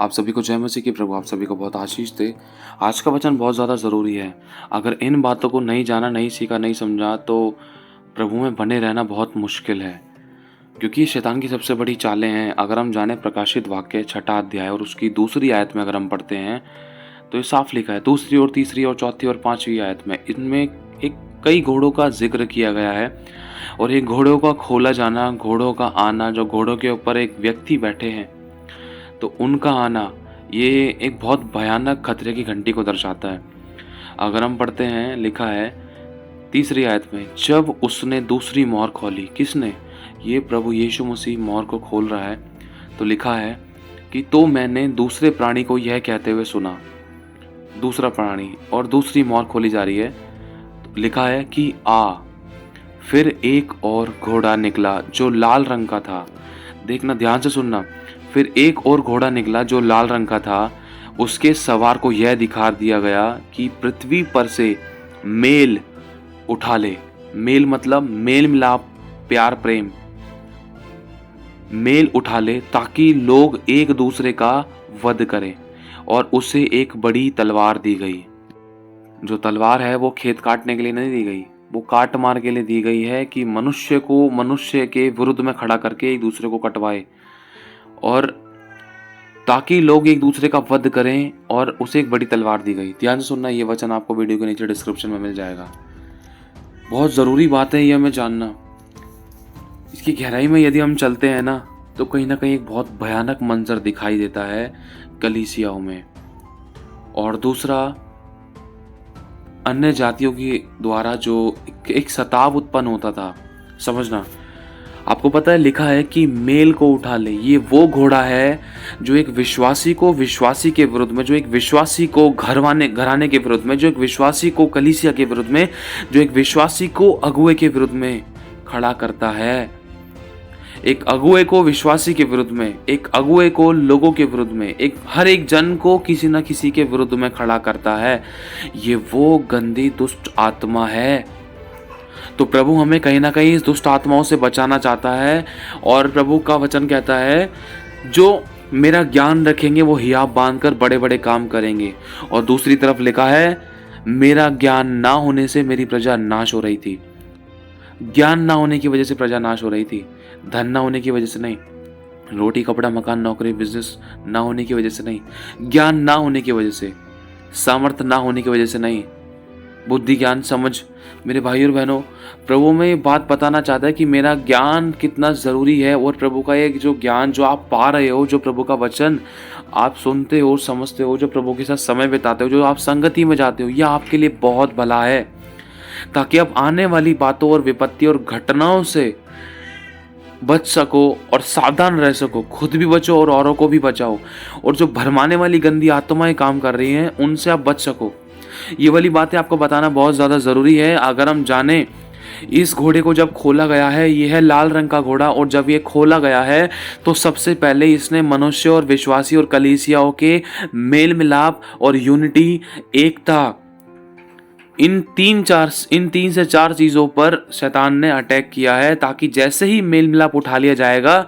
आप सभी को जय मसीह की। प्रभु आप सभी को बहुत आशीष दे। आज का वचन बहुत ज़्यादा ज़रूरी है। अगर इन बातों को नहीं जाना, नहीं सीखा, नहीं समझा तो प्रभु में बने रहना बहुत मुश्किल है, क्योंकि ये शैतान की सबसे बड़ी चालें हैं। अगर हम जाने प्रकाशित वाक्य 6 अध्याय और उसकी 2 आयत में अगर हम पढ़ते हैं तो ये साफ लिखा है। 2 और 3 और 4 और 5वीं आयत में इनमें एक कई घोड़ों का जिक्र किया गया है, और ये घोड़ों का खोला जाना, घोड़ों का आना, जो घोड़ों के ऊपर एक व्यक्ति बैठे हैं तो उनका आना, ये एक बहुत भयानक खतरे की घंटी को दर्शाता है। अगर हम पढ़ते हैं, लिखा है 3 आयत में, जब उसने दूसरी मोहर खोली। किसने? ये प्रभु यीशु मसीह मोहर को खोल रहा है। तो लिखा है कि तो मैंने दूसरे प्राणी को यह कहते हुए सुना, दूसरा प्राणी, और दूसरी मोहर खोली जा रही है। तो लिखा है कि आ, फिर एक और घोड़ा निकला जो लाल रंग का था। देखना, ध्यान से सुनना। फिर एक और घोड़ा निकला जो लाल रंग का था। उसके सवार को यह दिखा दिया गया कि पृथ्वी पर से मेल उठा ले। मेल मतलब मेल मिलाप, प्यार, प्रेम। मेल उठा ले ताकि लोग एक दूसरे का वध करें, और उसे एक बड़ी तलवार दी गई। जो तलवार है वो खेत काटने के लिए नहीं दी गई, वो काट मार के लिए दी गई है कि मनुष्य को मनुष्य के विरुद्ध में खड़ा करके एक दूसरे को कटवाए, और ताकि लोग एक दूसरे का वध करें, और उसे एक बड़ी तलवार दी गई। ध्यान से सुनना, ये वचन आपको वीडियो के नीचे डिस्क्रिप्शन में मिल जाएगा। बहुत ज़रूरी बात है ये हमें जानना। इसकी गहराई में यदि हम चलते हैं ना कहीं ना कहीं एक बहुत भयानक मंजर दिखाई देता है कलीसियाओं में। और दूसरा, अन्य जातियों के द्वारा जो एक सताव उत्पन्न होता था। समझना, आपको पता है, लिखा है कि मेल को उठा ले। ये वो घोड़ा है जो एक विश्वासी को विश्वासी के विरुद्ध में, जो एक विश्वासी को घराने के विरुद्ध में, जो एक विश्वासी को कलीसिया के विरुद्ध में, जो एक विश्वासी को अगुए के विरुद्ध में खड़ा करता है। एक अगुए को विश्वासी के विरुद्ध में, एक अगुए को लोगों के विरुद्ध में, एक हर एक जन को किसी न किसी के विरुद्ध में खड़ा करता है। ये वो गंदी दुष्ट आत्मा है। तो प्रभु हमें कहीं ना कहीं इस दुष्ट आत्माओं से बचाना चाहता है। और प्रभु का वचन कहता है, जो मेरा ज्ञान रखेंगे वो हियाव बांधकर बड़े बड़े काम करेंगे। और दूसरी तरफ लिखा है, मेरा ज्ञान ना होने से मेरी प्रजा नाश हो रही थी। ज्ञान ना होने की वजह से प्रजा नाश हो रही थी, धन ना होने की वजह से नहीं, रोटी कपड़ा मकान नौकरी बिजनेस ना होने की वजह से नहीं, ज्ञान ना होने की वजह से, सामर्थ्य ना होने की वजह से नहीं, बुद्धि ज्ञान समझ। मेरे भाई और बहनों, प्रभु में ये बात बताना चाहता है कि मेरा ज्ञान कितना ज़रूरी है। और प्रभु का एक जो ज्ञान जो आप पा रहे हो, जो प्रभु का वचन आप सुनते हो, समझते हो, जो प्रभु के साथ समय बिताते हो, जो आप संगति में जाते हो, यह आपके लिए बहुत भला है, ताकि आप आने वाली बातों और विपत्ति और घटनाओं से बच सको और सावधान रह सको। खुद भी बचो और औरों को भी बचाओ। और जो भरमाने वाली गंदी आत्माएं काम कर रही हैं, उनसे आप बच सको। ये वाली बातें आपको बताना बहुत ज़्यादा ज़रूरी है। अगर हम जाने, इस घोड़े को जब खोला गया है, ये है लाल रंग का घोड़ा, और जब ये खोला गया है तो सबसे पहले इसने मनुष्य और विश्वासी और कलीसियाओं के मेल मिलाप और यूनिटी, एकता, इन 3 से 4 चीज़ों पर शैतान ने अटैक किया है, ताकि जैसे ही मेल मिलाप उठा लिया जाएगा,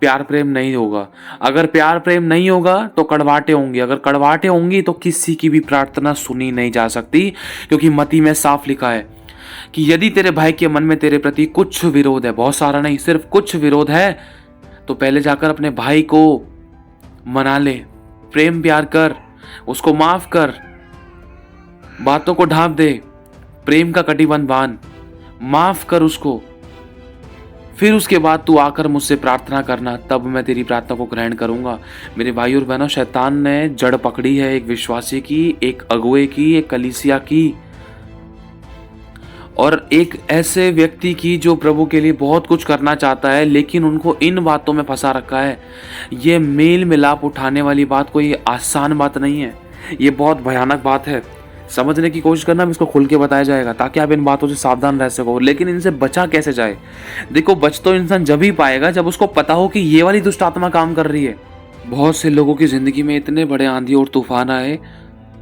प्यार प्रेम नहीं होगा। अगर प्यार प्रेम नहीं होगा तो कड़वाहटें होंगी। अगर कड़वाहटें होंगी तो किसी की भी प्रार्थना सुनी नहीं जा सकती, क्योंकि मत्ती में साफ लिखा है कि यदि तेरे भाई के मन में तेरे प्रति कुछ विरोध है, बहुत सारा नहीं, सिर्फ कुछ विरोध है, तो पहले जाकर अपने भाई को मना ले, प्रेम प्यार कर, उसको माफ कर, बातों को ढांप दे, प्रेम का कटिबंध बांध, माफ कर उसको। फिर उसके बाद तू आकर मुझसे प्रार्थना करना, तब मैं तेरी प्रार्थना को ग्रहण करूंगा। मेरे भाई और बहनों, शैतान ने जड़ पकड़ी है एक विश्वासी की, एक अगुए की, एक कलीसिया की, और एक ऐसे व्यक्ति की जो प्रभु के लिए बहुत कुछ करना चाहता है, लेकिन उनको इन बातों में फंसा रखा है। ये मेल मिलाप उठाने वाली बात कोई आसान बात नहीं है, ये बहुत भयानक बात है। समझने की कोशिश करना, इसको खुल के बताया जाएगा ताकि आप इन बातों से सावधान रह सको। लेकिन इनसे बचा कैसे जाए? देखो, बच तो इंसान जब ही पाएगा जब उसको पता हो कि ये वाली दुष्ट आत्मा काम कर रही है। बहुत से लोगों की जिंदगी में इतने बड़े आंधी और तूफान आए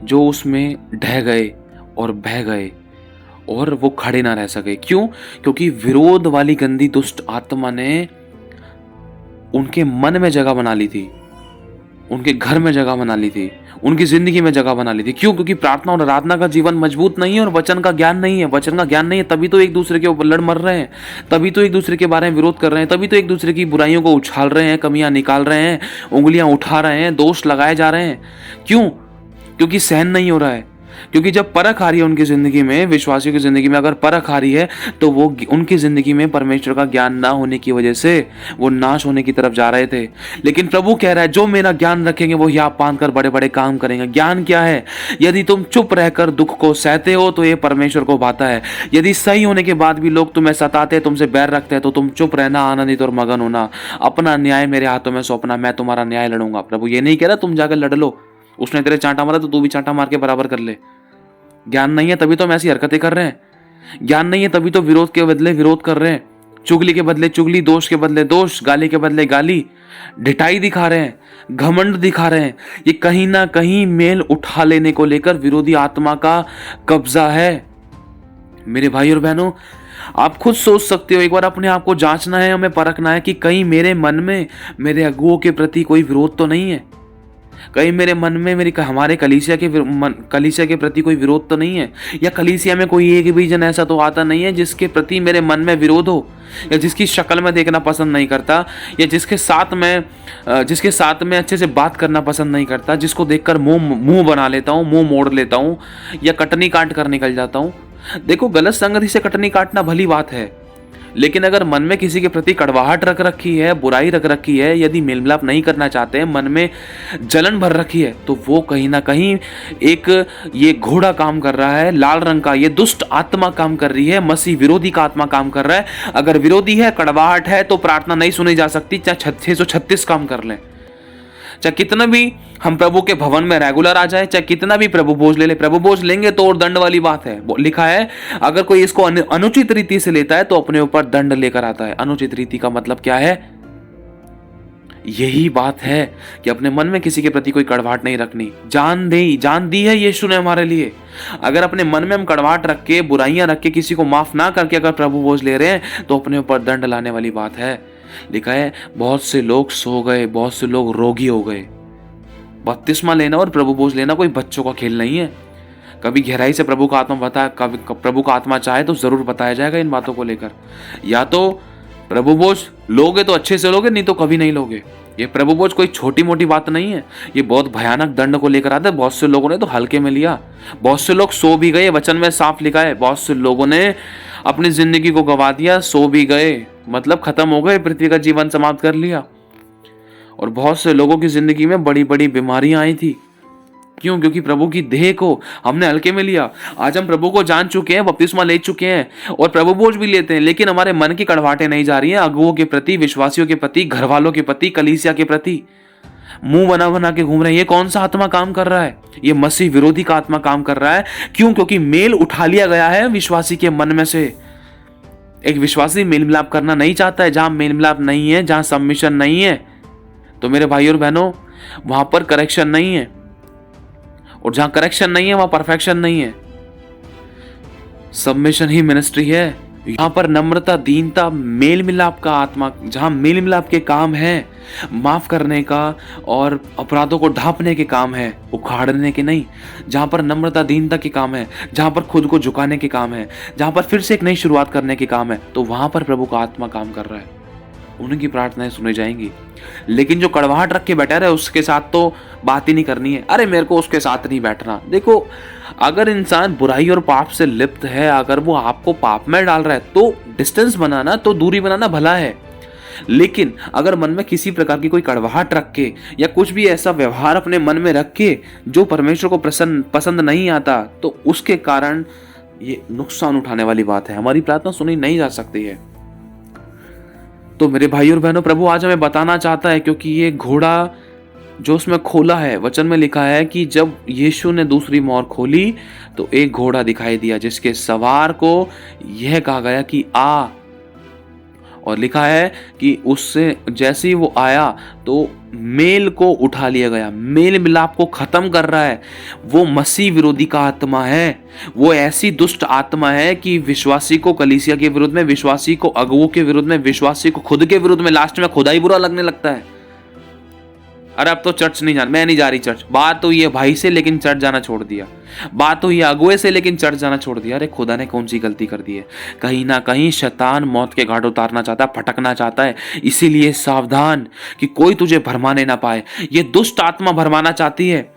जो उसमें ढह गए और बह गए, और वो खड़े ना रह सके। क्यों? क्योंकि विरोध वाली गंदी दुष्ट आत्मा ने उनके मन में जगह बना ली थी। उनके घर में जगह बना ली थी, उनकी जिंदगी में जगह बना ली थी। क्यों? क्योंकि प्रार्थना और आराधना का जीवन मजबूत नहीं है और वचन का ज्ञान नहीं है। वचन का ज्ञान नहीं है, तभी तो एक दूसरे के ऊपर लड़ मर रहे हैं, तभी तो एक दूसरे के बारे में विरोध कर रहे हैं, तभी तो एक दूसरे की बुराइयों को उछाल रहे हैं, कमियां निकाल रहे हैं, उंगलियां उठा रहे हैं, दोष लगाए जा रहे हैं। क्यों? क्योंकि सहन नहीं हो रहा है। क्योंकि जब परख आ रही है उनकी जिंदगी में, विश्वासियों की जिंदगी में अगर परख आ रही है, तो वो उनकी जिंदगी में परमेश्वर का ज्ञान ना होने की वजह से वो नाश होने की तरफ जा रहे थे। लेकिन प्रभु कह रहा है, जो मेरा ज्ञान रखेंगे वो हियाव बांध कर बड़े बड़े काम करेंगे। ज्ञान क्या है? यदि तुम चुप रहकर दुख को सहते हो तो ये परमेश्वर को भाता है। यदि सही होने के बाद भी लोग तुम्हें सताते, तुमसे बैर रखते हैं, तो तुम चुप रहना, आनंदित और मगन होना, अपना न्याय मेरे हाथों में सौंपना, मैं तुम्हारा न्याय लड़ूंगा। प्रभु ये नहीं कह रहा तुम जाकर लड़ लो, उसने तेरे चांटा मारा तो तू भी चांटा मार के बराबर कर ले। ज्ञान नहीं है तभी तो हम ऐसी हरकतें कर रहे हैं। ज्ञान नहीं है तभी तो विरोध के बदले विरोध कर रहे हैं, चुगली के बदले चुगली, दोष के बदले दोष, गाली के बदले गाली, ढिठाई दिखा रहे हैं, घमंड दिखा रहे हैं। ये कहीं ना कहीं मेल उठा लेने को लेकर विरोधी आत्मा का कब्जा है। मेरे भाई और बहनों, आप खुद सोच सकते हो, एक बार अपने आप को जांचना है, हमें परखना है कि कहीं मेरे मन में मेरे अगुओं के प्रति कोई विरोध तो नहीं है। कहीं मेरे मन में हमारे कलीसिया के प्रति कोई विरोध तो नहीं है, या कलीसिया में कोई एक भी जन ऐसा तो आता नहीं है जिसके प्रति मेरे मन में विरोध हो, या जिसकी शक्ल में देखना पसंद नहीं करता, या जिसके साथ में अच्छे से बात करना पसंद नहीं करता, जिसको देखकर मुंह बना लेता हूँ, मुंह मोड़ लेता हूँ, या कटनी काट कर निकल जाता हूँ। देखो, गलत संगति से कटनी काटना भली बात है, लेकिन अगर मन में किसी के प्रति कड़वाहट रख रखी है, बुराई रख रखी है, यदि मेल मिलाप नहीं करना चाहते हैं, मन में जलन भर रखी है, तो वो कहीं ना कहीं एक ये घोड़ा काम कर रहा है, लाल रंग का ये दुष्ट आत्मा काम कर रही है, मसीह विरोधी का आत्मा काम कर रहा है। अगर विरोधी है, कड़वाहट है, तो प्रार्थना नहीं सुनी जा सकती, चाहे 636 काम कर लें, चाहे कितना भी हम प्रभु के भवन में रेगुलर आ जाए, चाहे कितना भी प्रभु भोज ले ले। प्रभु भोज लेंगे तो और दंड वाली बात है। लिखा है, अगर कोई इसको अनुचित रीति से लेता है तो अपने ऊपर दंड लेकर आता है। अनुचित रीति का मतलब क्या है? यही बात है कि अपने मन में किसी के प्रति कोई कड़वाहट नहीं रखनी। जान दी है यीशु ने हमारे लिए। अगर अपने मन में हम कड़वाहट रख के, बुराइयां रख के, किसी को माफ ना करके अगर प्रभु भोज ले रहे हैं, तो अपने ऊपर दंड लाने वाली बात है। लिखा है, बहुत से लोग सो गए, बहुत से लोग रोगी हो गए। बपतिस्मा लेना और प्रभु भोज लेना कोई बच्चों का खेल नहीं है। कभी गहराई से प्रभु का आत्मा बताया, कभी प्रभु का आत्मा चाहे तो जरूर बताया जाएगा इन बातों को लेकर। या तो प्रभु भोज लोगे तो अच्छे से लोगे, नहीं तो कभी नहीं लोगे। ये प्रभु भोज कोई छोटी मोटी बात नहीं है, ये बहुत भयानक दंड को लेकर आता है। बहुत से लोगों ने तो हल्के में लिया, बहुत से लोग सो भी गए। वचन में साफ लिखा है, बहुत से लोगों ने अपनी जिंदगी को गवा दिया, सो भी गए, मतलब खत्म हो गए, पृथ्वी का जीवन समाप्त कर लिया। और बहुत से लोगों की जिंदगी में बड़ी बड़ी बीमारियां आई थी। क्यों? क्योंकि प्रभु की देह को हमने हल्के में लिया। आज हम प्रभु को जान चुके हैं, बपतिस्मा ले चुके हैं और प्रभु भोज भी लेते हैं, लेकिन हमारे मन की कड़वाहटें नहीं जा रही हैं अगुओं के प्रति, विश्वासियों के प्रति, घर वालों के प्रति, कलीसिया के प्रति। मुंह बना बना के घूम रहे हैं। ये कौन सा आत्मा काम कर रहा है? ये मसीह विरोधी का आत्मा काम कर रहा है। क्यों? क्योंकि मेल उठा लिया गया है विश्वासी के मन में से। एक विश्वासी मेल मिलाप करना नहीं चाहता है। जहां मेल मिलाप नहीं है, जहां सबमिशन नहीं है, तो मेरे भाई और बहनों, वहां पर करेक्शन नहीं है, और जहां करेक्शन नहीं है वहां परफेक्शन नहीं है। सबमिशन ही मिनिस्ट्री है। यहां पर नम्रता, दीनता, मेल मिलाप का आत्मा, जहां मेल मिलाप के काम है, माफ करने का और अपराधों को ढांपने के काम है, उखाड़ने के नहीं। जहां पर नम्रता, दीनता के काम है, जहां पर खुद को झुकाने के काम है, जहां पर फिर से एक नई शुरुआत करने के काम है, तो वहां पर प्रभु का आत्मा काम कर रहा है। उनकी प्रार्थनाएं सुनी जाएंगी। लेकिन जो कड़वाहट रख के बैठा रहे, उसके साथ तो बात ही नहीं करनी है। अरे मेरे को उसके साथ नहीं बैठना। देखो, अगर इंसान बुराई और पाप से लिप्त है, अगर वो आपको पाप में डाल रहा है, तो डिस्टेंस बनाना, तो दूरी बनाना भला है। लेकिन अगर मन में किसी प्रकार की कोई कड़वाहट रख के, या कुछ भी ऐसा व्यवहार अपने मन में रख के जो परमेश्वर को पसंद नहीं आता, तो उसके कारण ये नुकसान उठाने वाली बात है। हमारी प्रार्थना सुनी नहीं जा सकती है। तो मेरे भाई और बहनों, प्रभु आज हमें बताना चाहता है, क्योंकि ये घोड़ा जो उसमें खोला है, वचन में लिखा है कि जब यीशु ने दूसरी मोहर खोली तो एक घोड़ा दिखाई दिया, जिसके सवार को यह कहा गया कि आ। और लिखा है कि उससे जैसे ही वो आया तो मेल को उठा लिया गया। मेल मिलाप को खत्म कर रहा है। वो मसीह विरोधी का आत्मा है। वो ऐसी दुष्ट आत्मा है कि विश्वासी को कलीसिया के विरुद्ध में, विश्वासी को अगुओं के विरुद्ध में, विश्वासी को खुद के विरुद्ध में, लास्ट में खुदा ही बुरा लगने लगता है। अरे अब तो चर्च नहीं जाना, मैं नहीं जा रही चर्च। बात तो ये भाई से, लेकिन चर्च जाना छोड़ दिया। बात तो ये अगुए से, लेकिन चर्च जाना छोड़ दिया। अरे खुदा ने कौन सी गलती कर दी है? कहीं ना कहीं शैतान मौत के घाट उतारना चाहता है, भटकना चाहता है। इसीलिए सावधान कि कोई तुझे भरमाने ना पाए। ये दुष्ट आत्मा भरमाना चाहती है।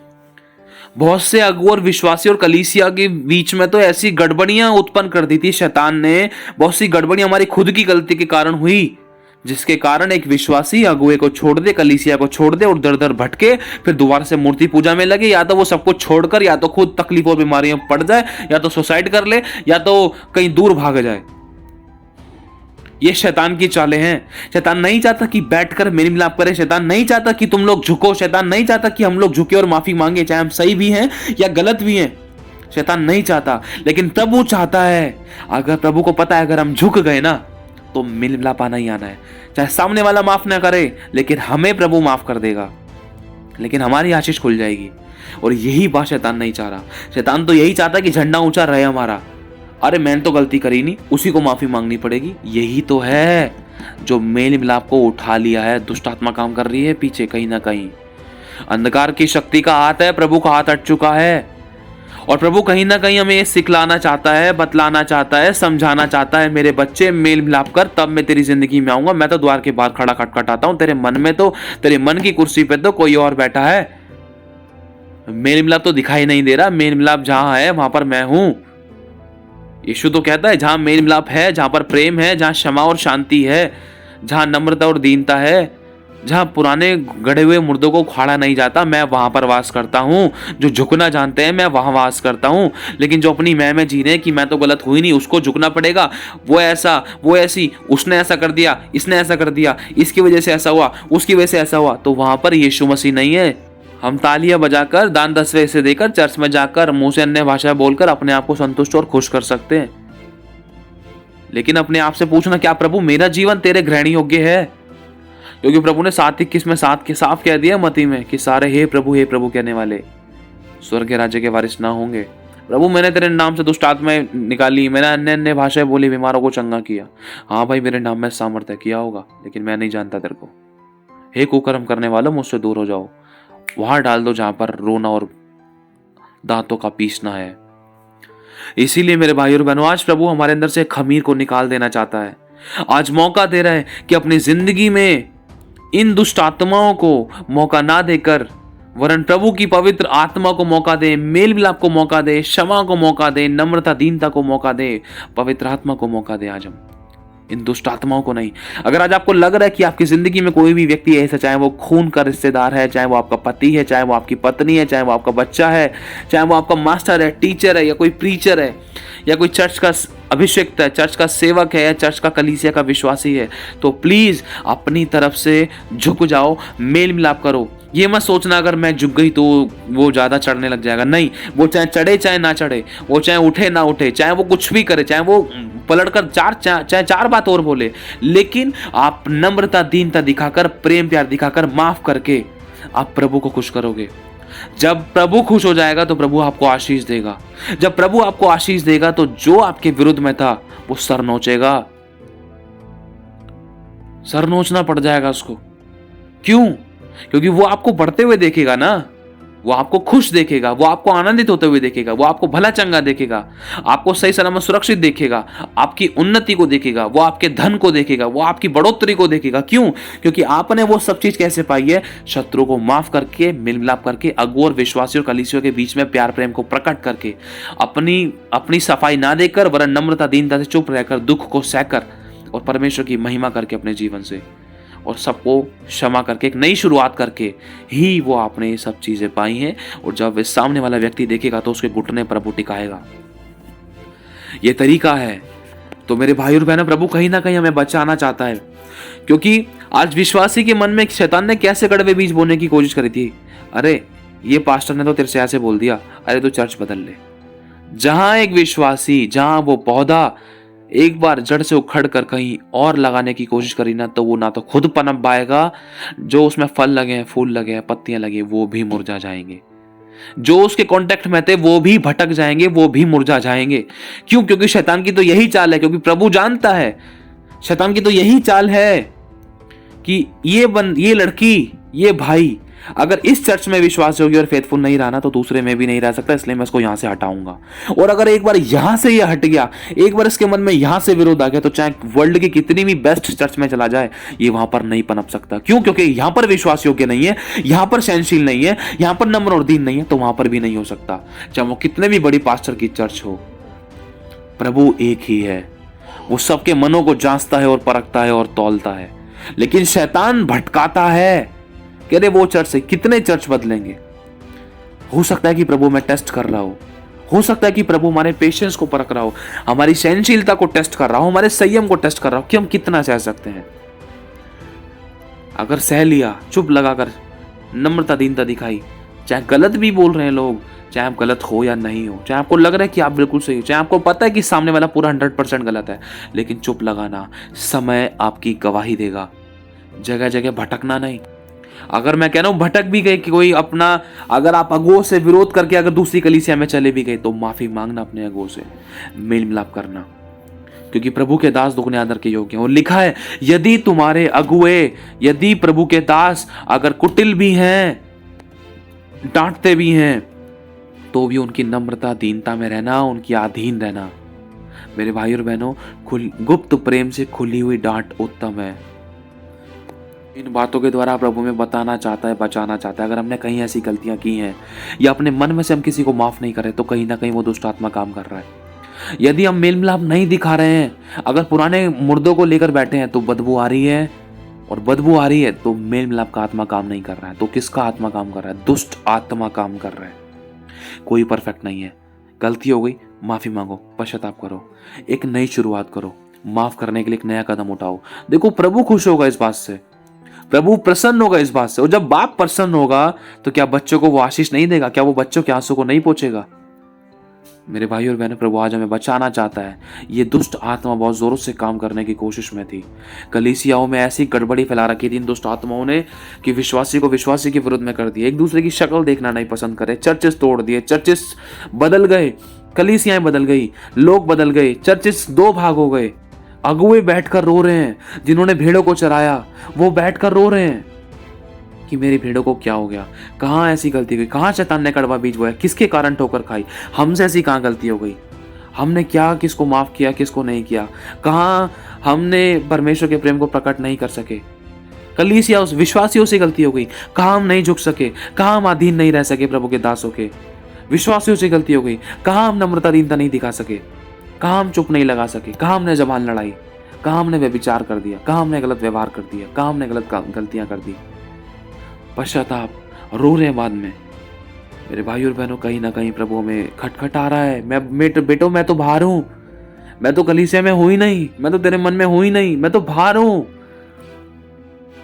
बहुत से अगुआ और विश्वासी और कलीसिया के बीच में तो ऐसी गड़बड़ियां उत्पन्न कर दी थी शैतान ने। बहुत सी गड़बड़ियां हमारी खुद की गलती के कारण हुई, जिसके कारण एक विश्वासी अगुए को छोड़ दे, कलीसिया को छोड़ दे और दर दर भटके, फिर दोबारा से मूर्ति पूजा में लगे। या तो वो सब कुछ छोड़कर या तो खुद तकलीफ और बीमारियों में पड़ जाए, या तो सुसाइड कर ले, या तो कहीं दूर भाग जाए। ये शैतान की चालें हैं। शैतान नहीं चाहता कि बैठकर मेल मिलाप करें। शैतान नहीं चाहता कि तुम लोग झुको। शैतान नहीं चाहता कि हम लोग झुके और माफी मांगे, चाहे हम सही भी हैं या गलत भी हैं। शैतान नहीं चाहता, लेकिन प्रभु चाहता है। अगर प्रभु को पता है अगर हम झुक गए ना तो मिल मिलाप आना ही आना है। चाहे सामने वाला माफ ना करे, लेकिन हमें प्रभु माफ कर देगा, लेकिन हमारी आशीष खुल जाएगी। और यही बात शैतान नहीं चाह रहा। शैतान तो यही चाहता कि झंडा ऊंचा रहे हमारा। अरे मैंने तो गलती करी नहीं, उसी को माफी मांगनी पड़ेगी। यही तो है जो मेल मिलाप को उठा लिया है। दुष्ट आत्मा काम कर रही है पीछे कहीं ना कहीं। अंधकार की शक्ति का हाथ है, प्रभु का हाथ हट चुका है। और प्रभु कहीं ना कहीं हमें सिखलाना चाहता है, बतलाना चाहता है, समझाना चाहता है। मेरे बच्चे मेल मिलाप कर, तब मैं तेरी जिंदगी में आऊंगा। मैं तो द्वार के बाहर खड़ा खटखटाता हूं, तेरे मन में तो, तेरे मन की कुर्सी पे तो कोई और बैठा है। मेल मिलाप तो दिखाई नहीं दे रहा। मेल मिलाप जहां है वहां पर मैं हूं। यीशु तो कहता है जहां मेल मिलाप है, जहां पर प्रेम है, जहां क्षमा और शांति है, जहां नम्रता और दीनता है, जहां पुराने गड़े हुए मुर्दों को उखाड़ा नहीं जाता, मैं वहां पर वास करता हूं। जो झुकना जानते हैं मैं वहां वास करता हूं। लेकिन जो अपनी मैं जी रहे हैं कि मैं तो गलत हुई नहीं, उसको झुकना पड़ेगा। वो ऐसा, वो ऐसी, उसने ऐसा कर दिया, इसने ऐसा कर दिया, इसकी वजह से ऐसा हुआ, उसकी वजह से ऐसा हुआ, तो वहां पर यीशु मसीह नहीं है। हम तालियां बजाकर, दान दसवें से देकर, चर्च में जाकर, मुंह से अन्य भाषा बोलकर अपने आप को संतुष्ट और खुश कर सकते हैं। लेकिन अपने आप से पूछना, क्या प्रभु मेरा जीवन तेरे ग्रहण योग्य है? क्योंकि प्रभु ने 7:21 में 7 के साफ कह दिया मती में कि सारे हे प्रभु कहने वाले स्वर्ग के राज्य के वारिस ना होंगे। प्रभु मैंने तेरे नाम से दुष्ट आत्माएं निकाली, मैंने अन्य अन्य भाषाएं बोली, बीमारों को चंगा किया। हाँ भाई, मेरे नाम में सामर्थ्य किया होगा, लेकिन मैं नहीं जानता तेरे को। हे कुकर्म करने वालों, मुझसे दूर हो जाओ। वहां डाल दो जहां पर रोना और दांतों का पीसना है। इसीलिए मेरे भाई और बहनों, आज प्रभु हमारे अंदर से खमीर को निकाल देना चाहता है। आज मौका दे रहा है कि अपनी जिंदगी में इन दुष्ट आत्माओं को मौका ना देकर, वरन प्रभु की पवित्र आत्मा को मौका दे, मेल मिलाप को मौका दे, क्षमा को मौका दे, नम्रता दीनता को मौका दे, पवित्र आत्मा को मौका दे। आज हम इन दुष्ट आत्माओं को नहीं। अगर आज आपको लग रहा है कि आपकी जिंदगी में कोई भी व्यक्ति ऐसा, चाहे वो खून का रिश्तेदार है, चाहे वो आपका पति है, चाहे वो आपकी पत्नी है, चाहे वो आपका बच्चा है, चाहे वो आपका मास्टर है, टीचर है, या कोई प्रीचर है, या कोई चर्च का अभिषिक्त है, चर्च का सेवक है, या चर्च का कलीसिया का विश्वासी है, तो प्लीज अपनी तरफ से झुक जाओ, मेल मिलाप करो। ये मत सोचना अगर मैं झुक गई तो वो ज्यादा चढ़ने लग जाएगा। नहीं, वो चाहे चढ़े चाहे ना चढ़े, वो चाहे उठे ना उठे, चाहे वो कुछ भी करे, चाहे वो पलटकर चाहे 4 बात और बोले, लेकिन आप नम्रता दीनता दिखाकर, प्रेम प्यार दिखाकर, माफ करके आप प्रभु को खुश करोगे। जब प्रभु खुश हो जाएगा तो प्रभु आपको आशीष देगा। जब प्रभु आपको आशीष देगा तो जो आपके विरुद्ध में था वो सर नोचेगा, सर नोचना पड़ जाएगा उसको। क्यों? क्योंकि वो आपको बढ़ते हुए देखेगा ना, वो आपको खुश देखेगा, वो आपको आनंदित होते हुए देखेगा, वो आपको भला चंगा देखेगा, आपको सही सलामत सुरक्षित देखेगा, आपकी उन्नति को देखेगा, वो आपके धन को देखेगा, वो आपकी बढ़ोतरी को देखेगा। क्यों? क्योंकि आपने वो सब चीज कैसे पाई है? शत्रु को माफ करके, मिल मिलाप करके, अगुओं और विश्वासियों और कलीसियों के बीच में प्यार प्रेम को प्रकट करके, अपनी सफाई ना देकर, वरन नम्रता दीनता से चुप रहकर, दुख को सहकर और परमेश्वर की महिमा करके अपने जीवन से, और सबको क्षमा करके, एक नई शुरुआत करके ही वो आपने ये सब चीजें पाई हैं। और जब वे सामने वाला व्यक्ति देखेगा तो उसके घुटने प्रभु टिकाएगा। ये तरीका है। तो मेरे भाई और बहनों, प्रभु कहीं ना कहीं हमें बचाना चाहता है, क्योंकि आज विश्वासी के मन में शैतान ने कैसे कड़वे बीज बोने की कोशिश करी थी। अरे ये पास्टर ने तो तेरे से ऐसे बोल दिया, अरे तू चर्च बदल ले। जहां एक विश्वासी, जहां वो पौधा एक बार जड़ से उखड़ कर कहीं और लगाने की कोशिश करी ना, तो वो ना तो खुद पनप पाएगा, जो उसमें फल लगे हैं, फूल लगे हैं, पत्तियां लगी, वो भी मुरझा जाएंगे। जो उसके कांटेक्ट में थे वो भी भटक जाएंगे, वो भी मुरझा जाएंगे। क्यों? क्योंकि शैतान की तो यही चाल है। क्योंकि प्रभु जानता है, शैतान की तो यही चाल है कि ये लड़की, ये भाई अगर इस चर्च में विश्वास योग्य और फेथफुल नहीं रहा ना तो दूसरे में भी नहीं रह सकता, इसलिए मैं इसको यहां से हटाऊंगा। और अगर एक बार यहां से ये हट गया, एक बार इसके मन में यहां से विरोध आ गया, तो चाहे वर्ल्ड की कितनी भी बेस्ट चर्च में चला जाए, ये वहां पर नहीं पनप सकता। क्यों? क्योंकि यहां पर विश्वास योग्य नहीं है, यहां पर सहनशील नहीं है, यहां पर नम्र और दीन नहीं है, तो वहां पर भी नहीं हो सकता, चाहे वो कितने भी बड़ी पास्टर की चर्च हो। प्रभु एक ही है, वो सबके मनों को जांचता है और परखता है और तौलता है। लेकिन शैतान भटकाता है कि अरे वो चर्च से कितने चर्च बदलेंगे। हो सकता है कि प्रभु मैं टेस्ट कर रहा हो सकता है कि प्रभु हमारे पेशेंस को परख रहा हो, हमारी सहनशीलता को टेस्ट कर रहा हो, हमारे संयम को टेस्ट कर रहा हो कि हम कितना सह सकते हैं। अगर सह लिया, चुप लगाकर नम्रता दीनता दिखाई, चाहे गलत भी बोल रहे हैं लोग, चाहे आप गलत हो या नहीं हो, चाहे आपको लग रहा है कि आप बिल्कुल सही हो, चाहे आपको पता है कि सामने वाला पूरा 100% गलत है, लेकिन चुप लगाना, समय आपकी गवाही देगा। जगह जगह भटकना नहीं। अगर मैं कह रहा हूं भटक भी गए कि कोई अपना, अगर आप अगुओं से विरोध करके अगर दूसरी कलीसिया में चले भी गए, तो माफी मांगना अपने अगुओं से, मेल मिलाप करना, क्योंकि प्रभु के दास दुगने आदर के योग्य हैं। और लिखा है, यदि तुम्हारे अगुए, यदि प्रभु के दास अगर कुटिल भी हैं, डांटते भी हैं, तो भी उनकी नम्रता दीनता में रहना, उनकी अधीन रहना। मेरे भाई और बहनों, गुप्त प्रेम से खुली हुई डांट उत्तम है। इन बातों के द्वारा प्रभु में बताना चाहता है, बचाना चाहता है। अगर हमने कहीं ऐसी गलतियां की हैं या अपने मन में से हम किसी को माफ नहीं कर रहे, तो कहीं ना कहीं वो दुष्ट आत्मा काम कर रहा है। यदि हम मेल मिलाप नहीं दिखा रहे हैं, अगर पुराने मुर्दों को लेकर बैठे हैं, तो बदबू आ रही है, और बदबू आ रही है तो मेल मिलाप का आत्मा काम नहीं कर रहा है। तो किसका आत्मा काम कर रहा है? दुष्ट आत्मा काम कर रहा है। कोई परफेक्ट नहीं है। गलती हो गई, माफी मांगो, पश्चाताप करो, एक नई शुरुआत करो, माफ करने के लिए एक नया कदम उठाओ। देखो प्रभु खुश होगा इस बात से, प्रभु प्रसन्न होगा इस बात से। और जब बाप प्रसन्न होगा तो क्या बच्चों को वो आशीष नहीं देगा? क्या वो बच्चों के आंसू को नहीं पोंछेगा? मेरे भाई और बहनों, प्रभु आज हमें बचाना चाहता है। ये दुष्ट आत्मा बहुत जोरों से काम करने की कोशिश में थी। कलीसियाओं में ऐसी गड़बड़ी फैला रखी थी इन दुष्ट आत्माओं ने कि विश्वासी को विश्वासी के विरुद्ध में कर दिया, एक दूसरे की शक्ल देखना नहीं पसंद करे, चर्चेस तोड़ दिए, चर्चेस बदल गए, कलीसियाएं बदल गई, लोग बदल गए, चर्चेस दो भाग हो गए। अगुए बैठकर रो रहे हैं, जिन्होंने भेड़ों को चराया वो बैठकर रो रहे हैं कि मेरी भेड़ों को क्या हो गया, कहाँ ऐसी गलती हुई, कहाँ शैतान ने कड़वा बीज बोया, किसके कारण ठोकर खाई, हमसे ऐसी कहाँ गलती हो गई, हमने क्या किसको माफ किया, किसको नहीं किया, कहाँ हमने परमेश्वर के प्रेम को प्रकट नहीं कर सके। कलीसिया उस विश्वासियों से गलती हो गई, कहाँ हम नहीं झुक सके, कहाँ हम अधीन नहीं रह सके प्रभु के दासों के। विश्वासियों से गलती हो गई, कहाँ हम नम्रता दीनता नहीं दिखा सके, कहाँ हम चुप नहीं लगा सके, कहाँ हमने जबान लड़ाई, कहाँ हमने व्यभिचार कर दिया, कहाँ हमने गलत व्यवहार कर दिया, कहाँ हमने गलत गलतियां कर दी। पश्चाताप, रो रहे हैं बाद में। मेरे भाई और बहनों, कहीं ना कहीं प्रभु में खटखट आ रहा है, बेटो मैं तो बाहर हूं, मैं तो कलीसिया में हूं ही नहीं, मैं तो तेरे मन में हूं ही नहीं, मैं तो बाहर हूं।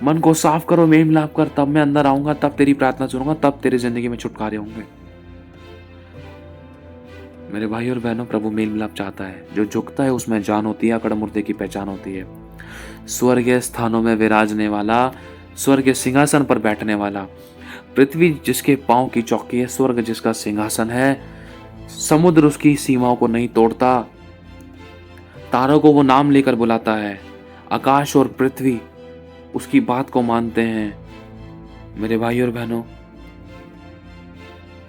मन को साफ करो, मेल मिलाप कर, तब मैं अंदर आऊंगा, तब तेरी प्रार्थना सुनूंगा, तब तेरी जिंदगी में छुटकारे होंगे। मेरे भाई और बहनों, प्रभु मेल मिलाप चाहता है। जो झुकता है उसमें जान होती है, अकड़ मूर्ति की पहचान होती है। स्वर्गीय स्थानों में विराजने वाला, स्वर्ग के सिंहासन पर बैठने वाला, पृथ्वी जिसके पांव की चौकी है, स्वर्ग जिसका सिंहासन है, समुद्र उसकी सीमाओं को नहीं तोड़ता, तारों को वो नाम लेकर बुलाता है, आकाश और पृथ्वी उसकी बात को मानते हैं। मेरे भाई और बहनों,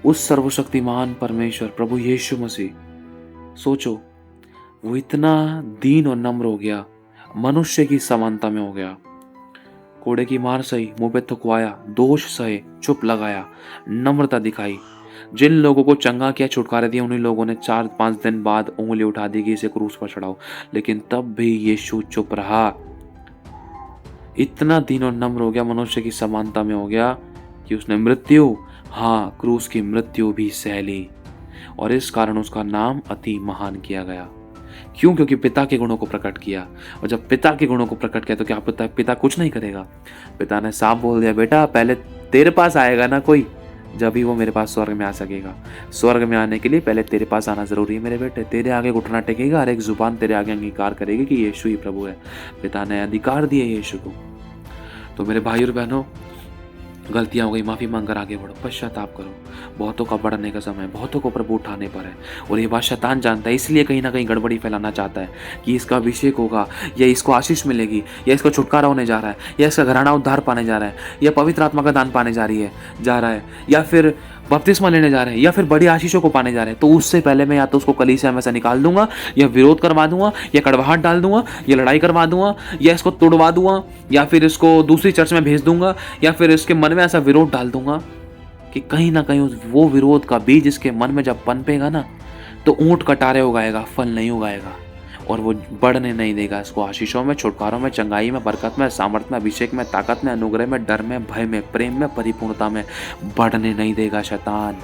उस सर्वशक्तिमान परमेश्वर प्रभु यीशु मसीह, सोचो वो इतना दीन और नम्र हो गया, मनुष्य की समानता में हो गया, कोड़े की मार सही, मुंह पे थुकवाया, दोष सहे, चुप लगाया, नम्रता दिखाई। जिन लोगों को चंगा किया, छुटकारे दिया, उन्हीं लोगों ने 4-5 दिन बाद उंगली उठा दी कि इसे क्रूस पर चढ़ाओ, लेकिन तब भी यीशु चुप रहा। इतना दीन और नम्र हो गया, मनुष्य की समानता में हो गया कि उसने मृत्यु, हाँ क्रूस की मृत्यु भी सह ली, और इस कारण उसका नाम अति महान किया गया। क्यों? क्योंकि पिता के गुणों को प्रकट किया। और जब पिता के गुणों को प्रकट किया तो क्या पिता कुछ नहीं करेगा? पिता ने साफ बोल दिया, बेटा पहले तेरे पास आएगा ना कोई, जब ही वो मेरे पास स्वर्ग में आ सकेगा। स्वर्ग में आने के लिए पहले तेरे पास आना जरूरी है मेरे बेटे। तेरे आगे घुटना टेकेगा, हर एक जुबान तेरे आगे अंगीकार करेगी कि यीशु ही प्रभु है। पिता ने अधिकार दिए यीशु को। तो मेरे भाई और बहनों, गलतियाँ हो गई, माफ़ी माँग कर आगे बढ़ो, पश्चाताप करो। बहुतों का बढ़ने का समय, बहुतों को प्रभु उठाने पर है और ये बात शैतान जानता है, इसलिए कहीं न कहीं गड़बड़ी फैलाना चाहता है कि इसका अभिषेक होगा या इसको आशीष मिलेगी या इसका छुटकारा होने जा रहा है या इसका घराना उद्धार पाने जा रहा है या पवित्र आत्मा का दान पाने जा रहा है या फिर बपतिस्मा लेने जा रहे हैं या फिर बड़ी आशीषों को पाने जा रहे हैं। तो उससे पहले मैं या तो उसको कलीसिया में से निकाल दूंगा या विरोध करवा दूंगा या कड़वाहट डाल दूंगा या लड़ाई करवा दूंगा या इसको तोड़वा दूंगा या फिर इसको दूसरी चर्च में भेज दूंगा या फिर इसके मन में ऐसा विरोध डाल दूंगा कि कहीं ना कहीं वो विरोध का बीज इसके मन में जब पनपेगा ना, तो ऊंट कटारे उगाएगा, फल नहीं उगाएगा और वो बढ़ने नहीं देगा इसको आशीषों में, छुटकारों में, चंगाई में, बरकत में, सामर्थ में, अभिषेक में, ताकत में, अनुग्रह में, डर में, भय में, प्रेम में, परिपूर्णता में बढ़ने नहीं देगा शैतान।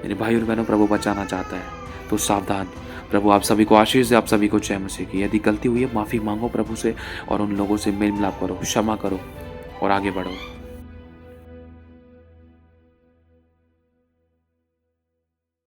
मेरे भाई और बहनों, प्रभु बचाना चाहता है तो सावधान। प्रभु आप सभी को आशीष दे, आप सभी को जय मसीह की। यदि गलती हुई है माफ़ी मांगो प्रभु से और उन लोगों से मेल मिलाप करो, क्षमा करो और आगे बढ़ो।